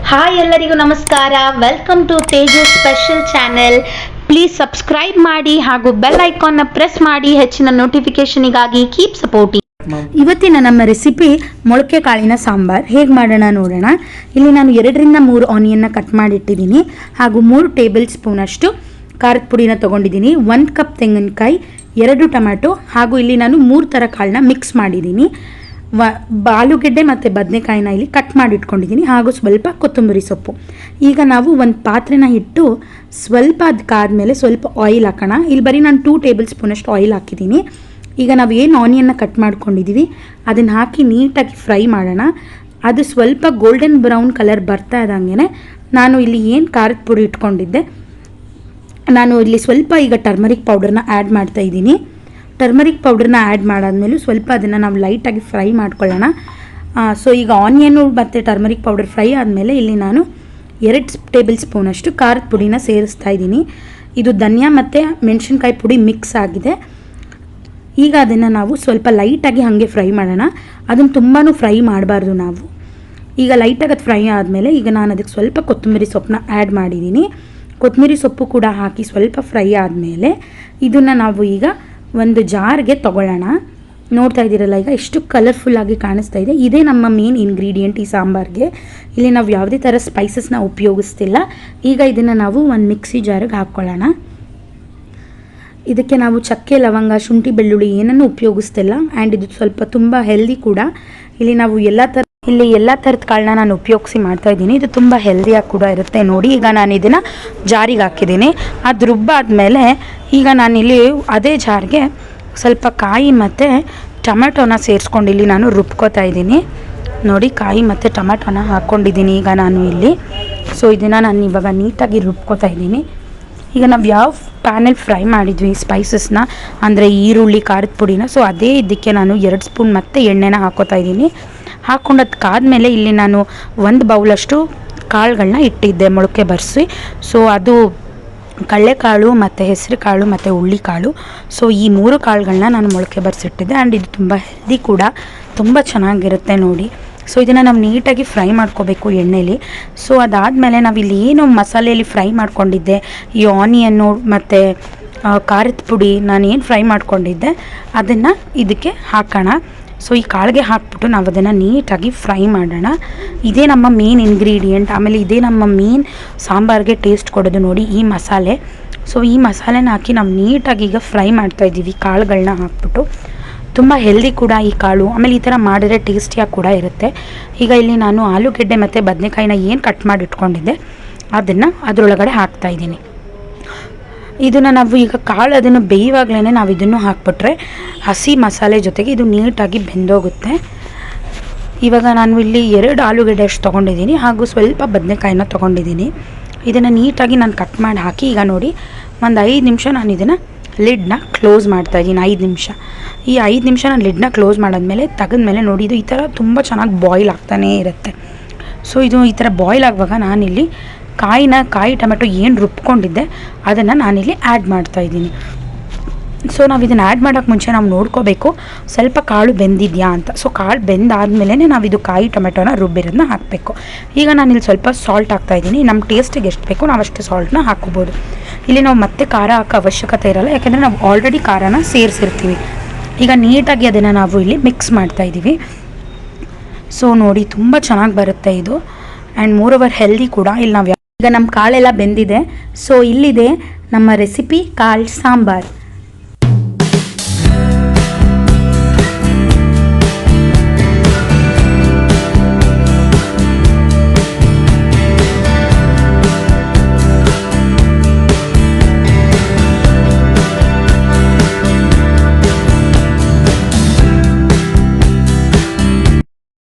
Hi ಎಲ್ಲರಿಗೂ ನಮಸ್ಕಾರ. Welcome to Teju special channel. Please subscribe ಮಾಡಿ ಹಾಗೂ ಬೆಲ್ ಐಕಾನ್ನ ಪ್ರೆಸ್ ಮಾಡಿ ಹೆಚ್ಚಿನ ನೋಟಿಫಿಕೇಶನ್ಗಾಗಿ. Keep supporting. ಇವತ್ತಿನ ನಮ್ಮ ರೆಸಿಪಿ ಮೊಳಕೆ ಕಾಳಿನ ಸಾಂಬಾರ್ ಹೇಗೆ ಮಾಡೋಣ ನೋಡೋಣ. ಇಲ್ಲಿ ನಾನು 2 ರಿಂದ 3 ಆನಿಯನ್ನ ಕಟ್ ಮಾಡಿಟ್ಟಿದ್ದೀನಿ ಹಾಗೂ 3 ಟೇಬಲ್ ಸ್ಪೂನ್ ಅಷ್ಟು ಖಾರದ ಪುಡಿನ ತೊಗೊಂಡಿದ್ದೀನಿ, 1 ಕಪ್ ತೆಂಗಿನಕಾಯಿ, 2 ಟೊಮ್ಯಾಟೊ ಹಾಗೂ ಇಲ್ಲಿ ನಾನು 3 ಥರ ಕಾಳನ್ನ ಮಿಕ್ಸ್ ಮಾಡಿದ್ದೀನಿ. ಆಲೂಗೆಡ್ಡೆ ಮತ್ತು ಬದನೆಕಾಯಿನ ಇಲ್ಲಿ ಕಟ್ ಮಾಡಿ ಇಟ್ಕೊಂಡಿದ್ದೀನಿ ಹಾಗೂ ಸ್ವಲ್ಪ ಕೊತ್ತಂಬರಿ ಸೊಪ್ಪು. ಈಗ ನಾವು ಒಂದು ಪಾತ್ರೆನ ಇಟ್ಟು ಸ್ವಲ್ಪ ಅದಕ್ಕಾದ್ಮೇಲೆ ಸ್ವಲ್ಪ ಆಯಿಲ್ ಹಾಕೋಣ. ಇಲ್ಲಿ ಬರೀ ನಾನು 2 ಟೇಬಲ್ ಸ್ಪೂನ್ ಅಷ್ಟು ಆಯಿಲ್ ಹಾಕಿದ್ದೀನಿ. ಈಗ ನಾವು ಏನು ಆನಿಯನ್ನ ಕಟ್ ಮಾಡ್ಕೊಂಡಿದ್ದೀವಿ ಅದನ್ನು ಹಾಕಿ ನೀಟಾಗಿ ಫ್ರೈ ಮಾಡೋಣ. ಅದು ಸ್ವಲ್ಪ ಗೋಲ್ಡನ್ ಬ್ರೌನ್ ಕಲರ್ ಬರ್ತಾ ಇದ್ದಂಗೆ ನಾನು ಇಲ್ಲಿ ಏನು ಖಾರದ ಪುಡಿ ಇಟ್ಕೊಂಡಿದ್ದೆ ನಾನು ಇಲ್ಲಿ ಸ್ವಲ್ಪ ಈಗ ಟರ್ಮರಿಕ್ ಪೌಡರ್ನ ಆ್ಯಡ್ ಮಾಡ್ತಾಯಿದ್ದೀನಿ. ಟರ್ಮರಿಕ್ ಪೌಡರ್ನ ಆ್ಯಡ್ ಮಾಡಾದ್ಮೇಲೆ ಸ್ವಲ್ಪ ಅದನ್ನು ನಾವು ಲೈಟಾಗಿ ಫ್ರೈ ಮಾಡ್ಕೊಳ್ಳೋಣ. ಸೊ ಈಗ ಆನಿಯನು ಮತ್ತು ಟರ್ಮರಿಕ್ ಪೌಡರ್ ಫ್ರೈ ಆದಮೇಲೆ ಇಲ್ಲಿ ನಾನು 2 ಟೇಬಲ್ ಸ್ಪೂನಷ್ಟು ಖಾರದ ಪುಡಿನ ಸೇರಿಸ್ತಾ ಇದ್ದೀನಿ. ಇದು ಧನಿಯಾ ಮತ್ತು ಮೆಣಸಿನ್ಕಾಯಿ ಪುಡಿ ಮಿಕ್ಸ್ ಆಗಿದೆ. ಈಗ ಅದನ್ನು ನಾವು ಸ್ವಲ್ಪ ಲೈಟಾಗಿ ಹಾಗೆ ಫ್ರೈ ಮಾಡೋಣ. ಅದನ್ನು ತುಂಬಾ ಫ್ರೈ ಮಾಡಬಾರ್ದು ನಾವು. ಈಗ ಲೈಟಾಗಿ ಅದು ಫ್ರೈ ಆದಮೇಲೆ ಈಗ ನಾನು ಅದಕ್ಕೆ ಸ್ವಲ್ಪ ಕೊತ್ತಂಬರಿ ಸೊಪ್ಪನ್ನ ಆ್ಯಡ್ ಮಾಡಿದ್ದೀನಿ. ಕೊತ್ತಂಬರಿ ಸೊಪ್ಪು ಕೂಡ ಹಾಕಿ ಸ್ವಲ್ಪ ಫ್ರೈ ಆದಮೇಲೆ ಇದನ್ನು ನಾವು ಈಗ ಒಂದು ಜಾರ್ಗೆ ತೊಗೊಳ್ಳೋಣ. ನೋಡ್ತಾ ಇದ್ದೀರಲ್ಲ, ಈಗ ಎಷ್ಟು ಕಲರ್ಫುಲ್ಲಾಗಿ ಕಾಣಿಸ್ತಾ ಇದೆ. ಇದೇ ನಮ್ಮ ಮೇನ್ ಇಂಗ್ರೀಡಿಯೆಂಟ್ ಈ ಸಾಂಬಾರ್ಗೆ. ಇಲ್ಲಿ ನಾವು ಯಾವುದೇ ಥರ ಸ್ಪೈಸಸ್ನ ಉಪಯೋಗಿಸ್ತಿಲ್ಲ. ಈಗ ಇದನ್ನು ನಾವು ಒಂದು ಮಿಕ್ಸಿ ಜಾರಿಗೆ ಹಾಕ್ಕೊಳ್ಳೋಣ. ಇದಕ್ಕೆ ನಾವು ಚಕ್ಕೆ, ಲವಂಗ, ಶುಂಠಿ, ಬೆಳ್ಳುಳ್ಳಿ ಏನನ್ನು ಉಪಯೋಗಿಸ್ತಿಲ್ಲ. ಆ್ಯಂಡ್ ಇದು ಸ್ವಲ್ಪ ತುಂಬ ಹೆಲ್ದಿ ಕೂಡ. ಇಲ್ಲಿ ನಾವು ಎಲ್ಲ ಥರದ ಕಾಳನ್ನ ನಾನು ಉಪಯೋಗಿಸಿ ಮಾಡ್ತಾಯಿದ್ದೀನಿ. ಇದು ತುಂಬ ಹೆಲ್ದಿಯಾಗಿ ಕೂಡ ಇರುತ್ತೆ. ನೋಡಿ, ಈಗ ನಾನು ಇದನ್ನು ಜಾರಿಗೆ ಹಾಕಿದ್ದೀನಿ. ಅದು ರುಬ್ಬಾದ್ಮೇಲೆ ಈಗ ನಾನಿಲ್ಲಿ ಅದೇ ಜಾರಿಗೆ ಸ್ವಲ್ಪ ಕಾಯಿ ಮತ್ತು ಟೊಮೆಟೊನ ಸೇರಿಸ್ಕೊಂಡು ಇಲ್ಲಿ ನಾನು ರುಬ್ಕೋತಾ ಇದ್ದೀನಿ. ನೋಡಿ, ಕಾಯಿ ಮತ್ತು ಟೊಮೆಟೊನ ಹಾಕ್ಕೊಂಡಿದ್ದೀನಿ ಈಗ ನಾನು ಇಲ್ಲಿ. ಸೊ ಇದನ್ನು ನಾನು ಇವಾಗ ನೀಟಾಗಿ ರುಬ್ಕೋತಾ ಇದ್ದೀನಿ. ಈಗ ನಾವು ಯಾವ ಪ್ಯಾನಲ್ಲಿ ಫ್ರೈ ಮಾಡಿದ್ವಿ ಸ್ಪೈಸಸ್ನ, ಅಂದರೆ ಈರುಳ್ಳಿ, ಖಾರದ ಪುಡಿನ, ಸೊ ಅದೇ ಇದಕ್ಕೆ ನಾನು 2 ಸ್ಪೂನ್ ಮತ್ತು ಎಣ್ಣೆನ ಹಾಕೋತಾ ಇದ್ದೀನಿ. ಹಾಕ್ಕೊಂಡದ್ಕಾದ್ಮೇಲೆ ಇಲ್ಲಿ ನಾನು 1 ಬೌಲಷ್ಟು ಕಾಳುಗಳನ್ನ ಇಟ್ಟಿದ್ದೆ ಮೊಳಕೆ ಬರೆಸಿ. ಸೊ ಅದು ಕಡಲೆಕಾಳು ಮತ್ತು ಹೆಸರು ಕಾಳು ಮತ್ತು ಹುಳ್ಳಿಕಾಳು. ಸೊ ಈ 3 ಕಾಳುಗಳನ್ನ ನಾನು ಮೊಳಕೆ ಬರೆಸಿಟ್ಟಿದ್ದೆ. ಆ್ಯಂಡ್ ಇದು ತುಂಬ ಹೆಲ್ದಿ ಕೂಡ, ತುಂಬ ಚೆನ್ನಾಗಿರುತ್ತೆ ನೋಡಿ. ಸೊ ಇದನ್ನು ನಾವು ನೀಟಾಗಿ ಫ್ರೈ ಮಾಡ್ಕೋಬೇಕು ಎಣ್ಣೆಲಿ. ಸೊ ಅದಾದಮೇಲೆ ನಾವಿಲ್ಲಿ ಏನು ಮಸಾಲೆಯಲ್ಲಿ ಫ್ರೈ ಮಾಡ್ಕೊಂಡಿದ್ದೆ, ಈ ಆನಿಯನ್ನು ಮತ್ತು ಖಾರದ ಪುಡಿ ನಾನು ಏನು ಫ್ರೈ ಮಾಡ್ಕೊಂಡಿದ್ದೆ ಅದನ್ನು ಇದಕ್ಕೆ ಹಾಕೋಣ. ಸೊ ಈ ಕಾಳಿಗೆ ಹಾಕ್ಬಿಟ್ಟು ನಾವು ಅದನ್ನು ನೀಟಾಗಿ ಫ್ರೈ ಮಾಡೋಣ. ಇದೇ ನಮ್ಮ ಮೇನ್ ಇಂಗ್ರೀಡಿಯೆಂಟ್. ಆಮೇಲೆ ಇದೇ ನಮ್ಮ ಮೇನ್ ಸಾಂಬಾರಿಗೆ ಟೇಸ್ಟ್ ಕೊಡೋದು ನೋಡಿ, ಈ ಮಸಾಲೆ. ಸೊ ಈ ಮಸಾಲೆನ ಹಾಕಿ ನಾವು ನೀಟಾಗಿ ಈಗ ಫ್ರೈ ಮಾಡ್ತಾಯಿದ್ದೀವಿ ಕಾಳುಗಳನ್ನ ಹಾಕ್ಬಿಟ್ಟು. ತುಂಬ ಹೆಲ್ದಿ ಕೂಡ ಈ ಕಾಳು. ಆಮೇಲೆ ಈ ಥರ ಮಾಡಿದ್ರೆ ಟೇಸ್ಟಿಯಾಗಿ ಕೂಡ ಇರುತ್ತೆ. ಈಗ ಇಲ್ಲಿ ನಾನು ಆಲೂಗೆಡ್ಡೆ ಮತ್ತು ಬದನೆಕಾಯಿನ ಏನು ಕಟ್ ಮಾಡಿ ಇಟ್ಕೊಂಡಿದ್ದೆ ಅದನ್ನು ಅದರೊಳಗಡೆ ಹಾಕ್ತಾಯಿದ್ದೀನಿ. ಇದನ್ನು ನಾವು ಈಗ ಕಾಳು ಅದನ್ನು ಬೇಯುವಾಗಲೇ ನಾವು ಇದನ್ನು ಹಾಕ್ಬಿಟ್ರೆ ಹಸಿ ಮಸಾಲೆ ಜೊತೆಗೆ ಇದು ನೀಟಾಗಿ ಬೆಂದೋಗುತ್ತೆ. ಇವಾಗ ನಾನು ಇಲ್ಲಿ 2 ಆಲೂಗೆಡ್ಡೆ ಅಷ್ಟು ತೊಗೊಂಡಿದ್ದೀನಿ ಹಾಗೂ ಸ್ವಲ್ಪ ಬದನೆಕಾಯಿನ ತೊಗೊಂಡಿದ್ದೀನಿ. ಇದನ್ನು ನೀಟಾಗಿ ನಾನು ಕಟ್ ಮಾಡಿ ಹಾಕಿ ಈಗ ನೋಡಿ ಒಂದು 5 ನಿಮಿಷ ನಾನು ಇದನ್ನು ಲಿಡ್ನ ಕ್ಲೋಸ್ ಮಾಡ್ತಾಯಿದ್ದೀನಿ. 5 ನಿಮಿಷ. ಈ 5 ನಿಮಿಷ ನಾನು ಲಿಡ್ನ ಕ್ಲೋಸ್ ಮಾಡಾದ್ಮೇಲೆ ತೆಗೆದ್ಮೇಲೆ ನೋಡಿ, ಇದು ಈ ಥರ ತುಂಬ ಚೆನ್ನಾಗಿ ಬಾಯ್ಲ್ ಆಗ್ತಾನೇ ಇರುತ್ತೆ. ಸೊ ಇದು ಈ ಥರ ಬಾಯ್ಲ್ ಆಗುವಾಗ ನಾನಿಲ್ಲಿ ಕಾಯಿ ಟೊಮೆಟೊ ಏನು ರುಬ್ಕೊಂಡಿದ್ದೆ ಅದನ್ನು ನಾನಿಲ್ಲಿ ಆ್ಯಡ್ ಮಾಡ್ತಾಯಿದ್ದೀನಿ. ಸೊ ನಾವು ಇದನ್ನು ಆ್ಯಡ್ ಮಾಡೋಕ್ಕೆ ಮುಂಚೆ ನಾವು ನೋಡ್ಕೋಬೇಕು ಸ್ವಲ್ಪ ಕಾಳು ಬೆಂದಿದೆಯಾ ಅಂತ. ಸೊ ಕಾಳು ಬೆಂದಾದಮೇಲೆ ನಾವು ಇದು ಕಾಯಿ ಟೊಮೆಟೊನ ರುಬ್ಬಿರೋದನ್ನ ಹಾಕಬೇಕು. ಈಗ ನಾನಿಲ್ಲಿ ಸ್ವಲ್ಪ ಸಾಲ್ಟ್ ಹಾಕ್ತಾಯಿದ್ದೀನಿ. ನಮ್ಮ ಟೇಸ್ಟಿಗೆ ಎಷ್ಟು ಬೇಕೋ ನಾವು ಅಷ್ಟು ಸಾಲ್ಟ್ನ ಹಾಕ್ಕೋಬೋದು. ಇಲ್ಲಿ ನಾವು ಮತ್ತೆ ಖಾರ ಹಾಕೋ ಅವಶ್ಯಕತೆ ಇರೋಲ್ಲ, ಯಾಕೆಂದರೆ ನಾವು ಆಲ್ರೆಡಿ ಖಾರನ ಸೇರಿಸಿರ್ತೀವಿ. ಈಗ ನೀಟಾಗಿ ಅದನ್ನು ನಾವು ಇಲ್ಲಿ ಮಿಕ್ಸ್ ಮಾಡ್ತಾಯಿದ್ದೀವಿ. ಸೊ ನೋಡಿ, ತುಂಬ ಚೆನ್ನಾಗಿ ಬರುತ್ತೆ ಇದು. ಆ್ಯಂಡ್ ಮೋರೋವರ್ ಹೆಲ್ದಿ ಕೂಡ. ಇಲ್ಲಿ ನಾವು ಈಗ ನಮ್ಮ ಕಾಳೆಲ್ಲ ಬೆಂದಿದೆ. ಸೊ ಇಲ್ಲಿದೆ ನಮ್ಮ ರೆಸಿಪಿ ಕಾಳು ಸಾಂಬಾರ್.